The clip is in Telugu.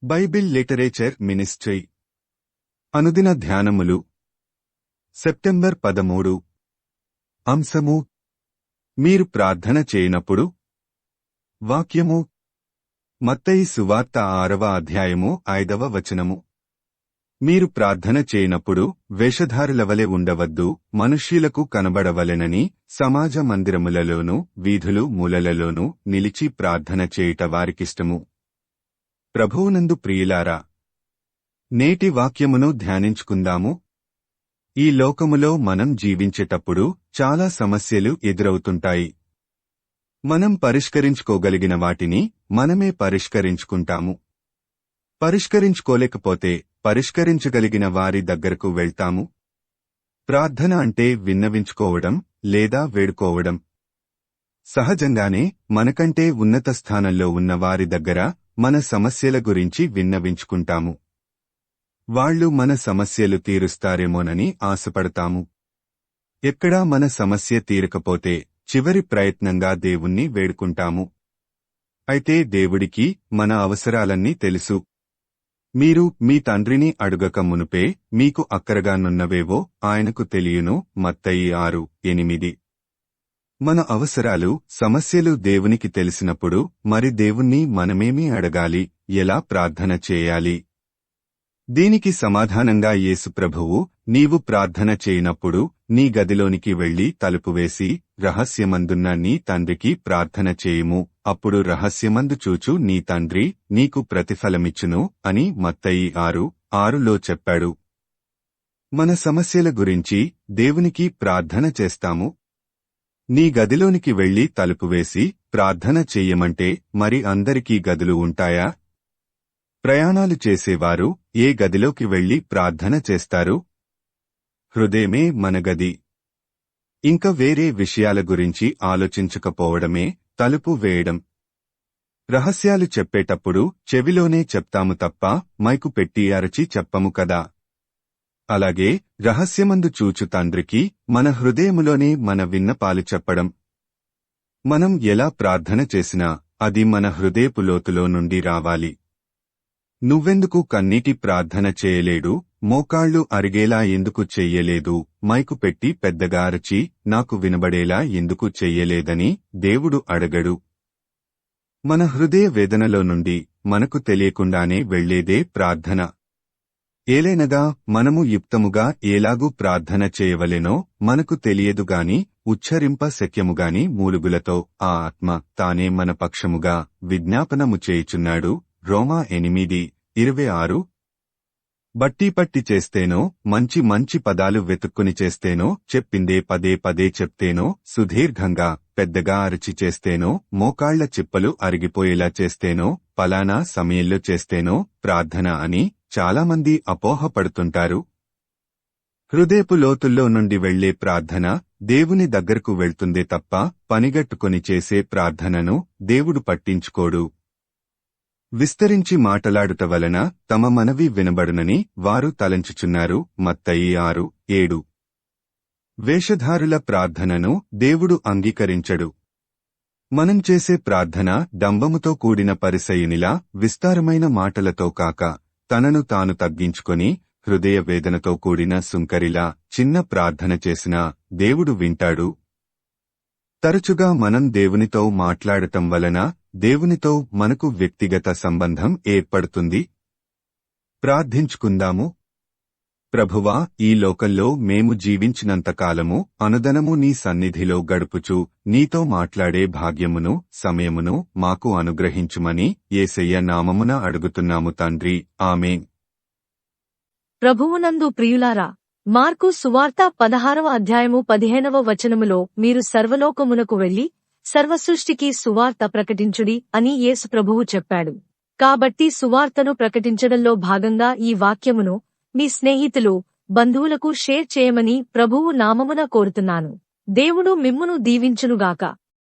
బైబిల్ లిటరేచర్ మినిస్ట్రీ అనుదిన ధ్యానములు సెప్టెంబర్ 13 అంశము మీరు ప్రార్థన చేయనప్పుడు వాక్యము మత్తయి సువార్త 6వ అధ్యాయము 5వ వచనము మీరు ప్రార్థన చేయనప్పుడు వేషధారులవలె ఉండవద్దు, మనుష్యులకు కనబడవలెనని సమాజ మందిరములలోనూ వీధులు మూలలలోనూ నిలిచి ప్రార్థన చేయుట వారికిష్టము. ప్రభువునందు ప్రియులారా, నేటి వాక్యమును ధ్యానించుకుందాము. ఈ లోకములో మనం జీవించేటప్పుడు చాలా సమస్యలు ఎదురవుతుంటాయి. మనం పరిష్కరించుకోగలిగిన వాటిని మనమే పరిష్కరించుకుంటాము. పరిష్కరించుకోలేకపోతే పరిష్కరించగలిగిన వారి దగ్గరకు వెళ్తాము. ప్రార్థన అంటే విన్నవించుకోవడం లేదా వేడుకోవడం. సహజంగానే మనకంటే ఉన్నత స్థానంలో ఉన్న వారి దగ్గర మన సమస్యల గురించి విన్నవించుకుంటాము. వాళ్ళు మన సమస్యలు తీరుస్తారేమోనని ఆశపడతాము. ఎక్కడా మన సమస్య తీరకపోతే చివరి ప్రయత్నంగా దేవుణ్ణి వేడుకుంటాము. అయితే దేవుడికి మన అవసరాలన్నీ తెలుసు. మీరు మీ తండ్రిని అడుగక మునుపే మీకు అక్కరగానున్నవేవో ఆయనకు తెలియును. మత్తయి 6:8. మన అవసరాలు, సమస్యలు దేవునికి తెలిసినప్పుడు మరి దేవుణ్ణి మనమేమి అడగాలి, ఎలా ప్రార్థన చేయాలి? దీనికి సమాధానంగా యేసు ప్రభువు, నీవు ప్రార్థన చేయనప్పుడు నీ గదిలోనికి వెళ్లి తలుపు వేసి రహస్యమందున్న నీ తండ్రికి ప్రార్థన చేయుము, అప్పుడు రహస్యమందు చూచు నీ తండ్రి నీకు ప్రతిఫలమిచ్చును అని మత్తయి 6:6లో చెప్పాడు. మన సమస్యల గురించి దేవునికి ప్రార్థన చేస్తాము. నీ గదిలోనికి వెళ్లి తలుపు వేసి ప్రార్థన చెయ్యమంటే మరి అందరికీ గదులు ఉంటాయా? ప్రయాణాలు చేసేవారు ఏ గదిలోకి వెళ్లి ప్రార్థన చేస్తారు? హృదయమే మన గది. ఇంక వేరే విషయాల గురించి ఆలోచించకపోవడమే తలుపు వేయడం. రహస్యాలు చెప్పేటప్పుడు చెవిలోనే చెప్తాము తప్ప మైకు పెట్టి అరచి చెప్పము కదా. అలాగే రహస్యమందు చూచు తండ్రికి మన హృదయములోనే మన విన్నపాలు చెప్పడం. మనం ఎలా ప్రార్థన చేసినా అది మన హృదయపు లోతులో నుండి రావాలి. నువ్వెందుకు కన్నీటి ప్రార్థన చేయలేడు, మోకాళ్లు అరిగేలా ఎందుకు చెయ్యలేదు, మైకు పెట్టి పెద్దగా అరచి నాకు వినబడేలా ఎందుకు చెయ్యలేదని దేవుడు అడగడు. మన హృదయ వేదనలో నుండి మనకు తెలియకుండానే వెళ్లేదే ప్రార్థన. ఏలైనగా మనము యుక్తముగా ఎలాగూ ప్రార్థన చేయవలెనో మనకు తెలియదుగాని ఉచ్చరింప శక్యముగాని మూలుగులతో ఆ ఆత్మ తానే మన పక్షముగా విజ్ఞాపనము చేయుచున్నాడు. రోమా 8:26. బట్టి పట్టి చేస్తేనో, మంచి మంచి పదాలు వెతుక్కుని చేస్తేనో, చెప్పిందే పదే పదే చెప్తేనో, సుదీర్ఘంగా పెద్దగా అరచి చేస్తేనో, మోకాళ్ల చిప్పలు అరిగిపోయేలా చేస్తేనో, పలానా సమయంలో చేస్తేనో ప్రార్థన అని చాలామంది అపోహపడుతుంటారు. హృదయపు లోతుల్లో నుండి వెళ్లే ప్రార్థన దేవుని దగ్గరకు వెళ్తుందే తప్ప పనిగట్టుకొని చేసే ప్రార్థనను దేవుడు పట్టించుకోడు. విస్తరించి మాటలాడుట వలన తమ మనవి వినబడునని వారు తలంచుచున్నారు. మత్తయి 6:7. వేషధారుల ప్రార్థనను దేవుడు అంగీకరించడు. మనం చేసే ప్రార్థన డంబముతో కూడిన పరిసయ్యునిలా విస్తారమైన మాటలతో కాక తనను తాను తగ్గించుకొని హృదయ వేదనతో కూడిన సుంకరిలా చిన్న ప్రార్థన చేసినా దేవుడు వింటాడు. తరచుగా మనం దేవునితో మాట్లాడటం వలన దేవునితో మనకు వ్యక్తిగత సంబంధం ఏర్పడుతుంది. ప్రార్థించుకుందాము. ప్రభువా, ఈ లోకంలో మేము జీవించినంతకాలము అనుదనము నీ సన్నిధిలో గడుపుచు నీతో మాట్లాడే భాగ్యమును, సమయమును మాకు అనుగ్రహించుమని యేసయ్య నామమున అడుగుతున్నాము తండ్రి. ఆమేన్. ప్రభువునందు ప్రియులారా, మార్కు సువార్త 16వ అధ్యాయము 15వ వచనములో మీరు సర్వలోకమునకు వెళ్లి సర్వసృష్టికి సువార్త ప్రకటించుడి అని యేసు ప్రభువు చెప్పాడు. కాబట్టి సువార్తను ప్రకటించడంలో భాగంగా ఈ వాక్యమును మీ స్నేహితులు, బంధువులకు షేర్ చేయమని ప్రభువు నామమున కోరుతున్నాను. దేవుడు మిమ్మును దీవించునుగాక.